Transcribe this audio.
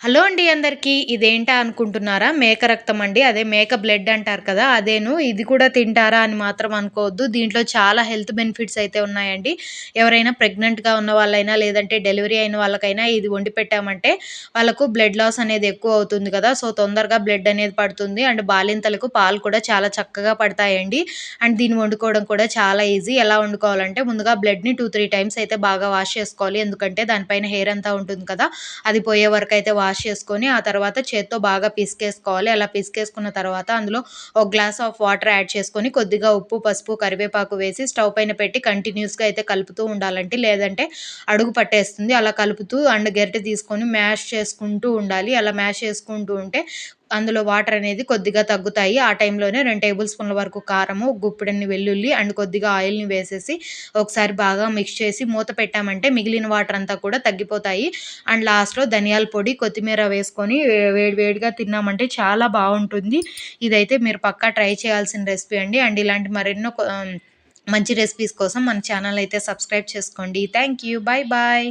Hello అండి అందరికీ. ఇదేంటా అనుకుంటున్నారా? మేక రక్తం అండి. అదే మేక బ్లడ్ అంటారు కదా! అదేను. ఇది కూడా తింటారా అని మాత్రం అనుకోవద్దు. దీంట్లో చాలా హెల్త్ బెనిఫిట్స్ అయితే ఉన్నాయండి. ఎవరైనా ప్రెగ్నెంట్‌గా ఉన్న వాళ్ళైనా, లేదంటే డెలివరీ అయిన వాళ్ళకైనా ఇది వండి పెట్టామంటే వాళ్ళకు బ్లడ్ లాస్ అనేది ఎక్కువ అవుతుంది కదా! సో, తొందరగా బ్లడ్ అనేది పడుతుంది. అండ్ బాలింతలకు పాలు కూడా చాలా చక్కగా పడతాయండి. అండ్ దీన్ని వండుకోవడం కూడా చాలా ఈజీ. ఎలా వండుకోవాలంటే ముందుగా బ్లడ్‌ని 2, 3 టైమ్స్ అయితే బాగా వాష్ చేసుకోవాలి. ఎందుకంటే దానిపైన హెయిర్ అంతా ఉంటుంది కదా! అది పోయే వరకైతే వాష్ చేసుకొని, ఆ తర్వాత చేత్తో బాగా పిసికేసుకోవాలి. అలా పిసికేసుకున్న తర్వాత అందులో ఒక గ్లాస్ ఆఫ్ వాటర్ యాడ్ చేసుకొని, కొద్దిగా ఉప్పు, పసుపు, కరివేపాకు వేసి స్టవ్ పైన పెట్టి కంటిన్యూస్‌గా అయితే కలుపుతూ ఉండాలండి. లేదంటే అడుగు పట్టేస్తుంది. అలా కలుపుతూ అండ్ గరిటె తీసుకొని మ్యాష్ చేసుకుంటూ ఉండాలి. అలా మ్యాష్ చేసుకుంటూ ఉంటే అందులో వాటర్ అనేది కొద్దిగా తగ్గుతాయి. ఆ టైంలోనే 2 టేబుల్ స్పూన్ల వరకు కారము, గుప్పెడన్ని వెల్లుల్లి అండ్ కొద్దిగా ఆయిల్‌ని వేసేసి ఒకసారి బాగా మిక్స్ చేసి మూత పెట్టామంటే మిగిలిన వాటర్ అంతా కూడా తగ్గిపోతాయి. అండ్ లాస్ట్‌లో ధనియాల పొడి, కొత్తిమీర వేసుకొని వేడి వేడిగా తిన్నామంటే చాలా బావుంటుంది. ఇదైతే మీరు పక్కా ట్రై చేయాల్సిన రెసిపీ అండి. అండ్ ఇలాంటి మరెన్నో మంచి రెసిపీస్ కోసం మన ఛానల్ అయితే సబ్స్క్రైబ్ చేసుకోండి. Thank you. Bye bye.